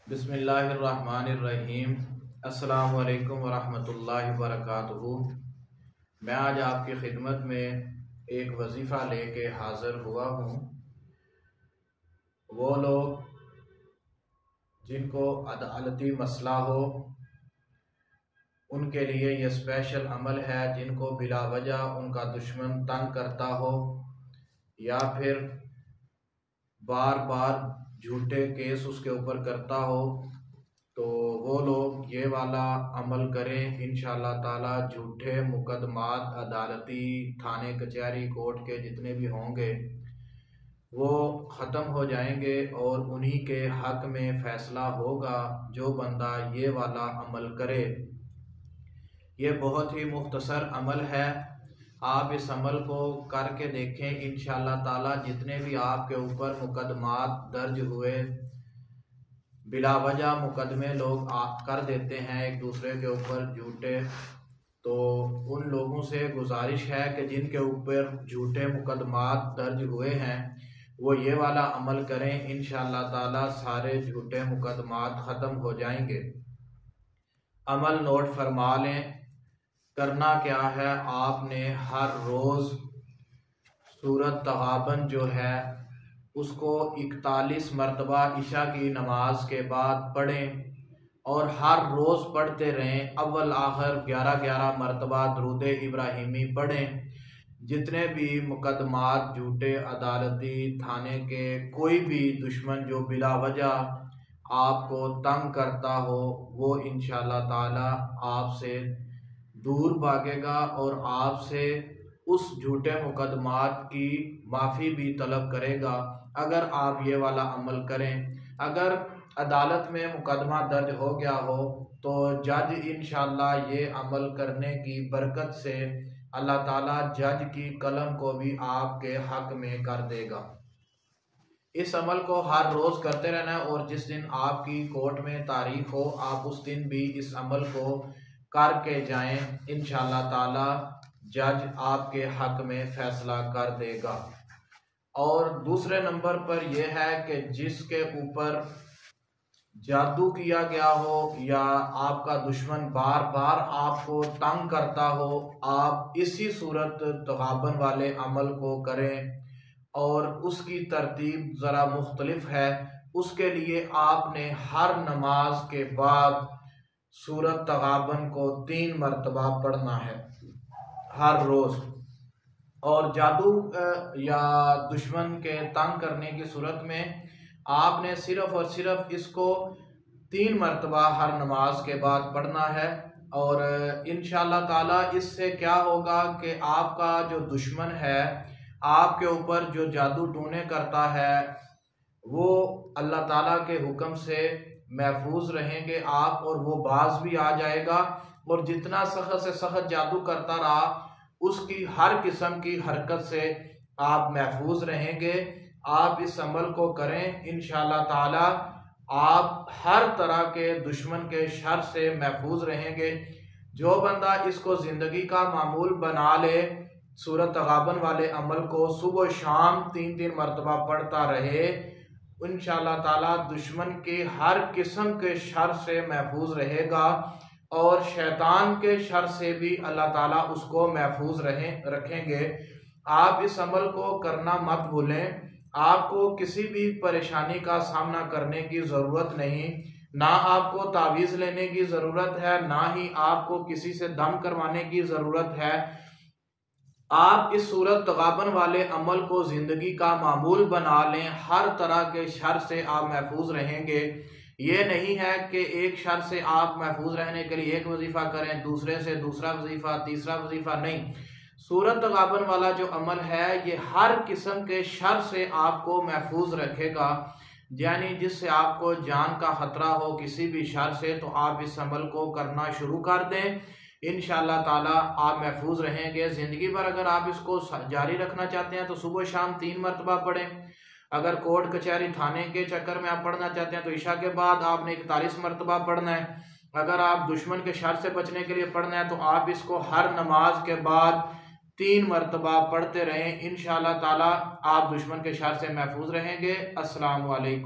بسم اللہ الرحمن الرحیم۔ السلام علیکم ورحمۃ اللہ وبرکاتہ۔ میں آج آپ کی خدمت میں ایک وظیفہ لے کے حاضر ہوا ہوں۔ وہ لوگ جن کو عدالتی مسئلہ ہو ان کے لیے یہ اسپیشل عمل ہے، جن کو بلا وجہ ان کا دشمن تنگ کرتا ہو یا پھر بار بار جھوٹے کیس اس کے اوپر کرتا ہو، تو وہ لوگ یہ والا عمل کریں۔ انشاءاللہ تعالی جھوٹے مقدمات عدالتی تھانے کچہری کورٹ کے جتنے بھی ہوں گے وہ ختم ہو جائیں گے اور انہی کے حق میں فیصلہ ہوگا جو بندہ یہ والا عمل کرے۔ یہ بہت ہی مختصر عمل ہے، آپ اس عمل کو کر کے دیکھیں۔ انشاءاللہ تعالی جتنے بھی آپ کے اوپر مقدمات درج ہوئے، بلا وجہ مقدمے لوگ کر دیتے ہیں ایک دوسرے کے اوپر جھوٹے، تو ان لوگوں سے گزارش ہے کہ جن کے اوپر جھوٹے مقدمات درج ہوئے ہیں وہ یہ والا عمل کریں۔ انشاءاللہ تعالی سارے جھوٹے مقدمات ختم ہو جائیں گے۔ عمل نوٹ فرما لیں۔ کرنا کیا ہے، آپ نے ہر روز سورۃ تغابن جو ہے اس کو 41 مرتبہ عشاء کی نماز کے بعد پڑھیں اور ہر روز پڑھتے رہیں۔ اول آخر 11 مرتبہ درود ابراہیمی پڑھیں۔ جتنے بھی مقدمات جھوٹے عدالتی تھانے کے کوئی بھی دشمن جو بلا وجہ آپ کو تنگ کرتا ہو وہ انشاءاللہ تعالی آپ سے دور بھاگے گا اور آپ سے اس جھوٹے مقدمات کی معافی بھی طلب کرے گا اگر آپ یہ والا عمل کریں۔ اگر عدالت میں مقدمہ درج ہو گیا ہو تو جج انشاءاللہ یہ عمل کرنے کی برکت سے اللہ تعالیٰ جج کی قلم کو بھی آپ کے حق میں کر دے گا۔ اس عمل کو ہر روز کرتے رہنا ہے اور جس دن آپ کی کورٹ میں تاریخ ہو آپ اس دن بھی اس عمل کو کر کے جائیں۔ انشاءاللہ تعالی جج آپ کے حق میں فیصلہ کر دے گا۔ اور دوسرے نمبر پر یہ ہے کہ جس کے اوپر جادو کیا گیا ہو یا آپ کا دشمن بار بار آپ کو تنگ کرتا ہو، آپ اسی سورۃ تغابن والے عمل کو کریں اور اس کی ترتیب ذرا مختلف ہے۔ اس کے لیے آپ نے ہر نماز کے بعد سورۃ تغابن کو 3 مرتبہ پڑھنا ہے ہر روز، اور جادو یا دشمن کے تنگ کرنے کی صورت میں آپ نے صرف اور صرف اس کو 3 مرتبہ ہر نماز کے بعد پڑھنا ہے۔ اور انشاءاللہ تعالی اس سے کیا ہوگا کہ آپ کا جو دشمن ہے، آپ کے اوپر جو جادو ٹونے کرتا ہے، وہ اللہ تعالیٰ کے حکم سے محفوظ رہیں گے آپ، اور وہ باز بھی آ جائے گا، اور جتنا سخت سے سخت جادو کرتا رہا اس کی ہر قسم کی حرکت سے آپ محفوظ رہیں گے۔ آپ اس عمل کو کریں، انشاءاللہ تعالی آپ ہر طرح کے دشمن کے شر سے محفوظ رہیں گے۔ جو بندہ اس کو زندگی کا معمول بنا لے، سورۃ تغابن والے عمل کو صبح و شام 3 مرتبہ پڑھتا رہے، انشاءاللہ تعالی دشمن کے ہر قسم کے شر سے محفوظ رہے گا، اور شیطان کے شر سے بھی اللہ تعالیٰ اس کو محفوظ رکھیں گے۔ آپ اس عمل کو کرنا مت بھولیں۔ آپ کو کسی بھی پریشانی کا سامنا کرنے کی ضرورت نہیں، نہ آپ کو تعویذ لینے کی ضرورت ہے، نہ ہی آپ کو کسی سے دم کروانے کی ضرورت ہے۔ آپ اس سورۃ تغابن والے عمل کو زندگی کا معمول بنا لیں، ہر طرح کے شر سے آپ محفوظ رہیں گے۔ یہ نہیں ہے کہ ایک شر سے آپ محفوظ رہنے کے لیے ایک وظیفہ کریں، دوسرے سے دوسرا وظیفہ، تیسرا وظیفہ، نہیں۔ سورۃ تغابن والا جو عمل ہے یہ ہر قسم کے شر سے آپ کو محفوظ رکھے گا، یعنی جس سے آپ کو جان کا خطرہ ہو کسی بھی شر سے، تو آپ اس عمل کو کرنا شروع کر دیں۔ انشاءاللہ تعالی آپ محفوظ رہیں گے زندگی بھر۔ اگر آپ اس کو جاری رکھنا چاہتے ہیں تو صبح و شام 3 مرتبہ پڑھیں۔ اگر کورٹ کچہری تھانے کے چکر میں آپ پڑھنا چاہتے ہیں تو عشاء کے بعد آپ نے 41 مرتبہ پڑھنا ہے۔ اگر آپ دشمن کے شر سے بچنے کے لیے پڑھنا ہے تو آپ اس کو ہر نماز کے بعد 3 مرتبہ پڑھتے رہیں۔ انشاءاللہ تعالی آپ دشمن کے شر سے محفوظ رہیں گے۔ السلام علیکم۔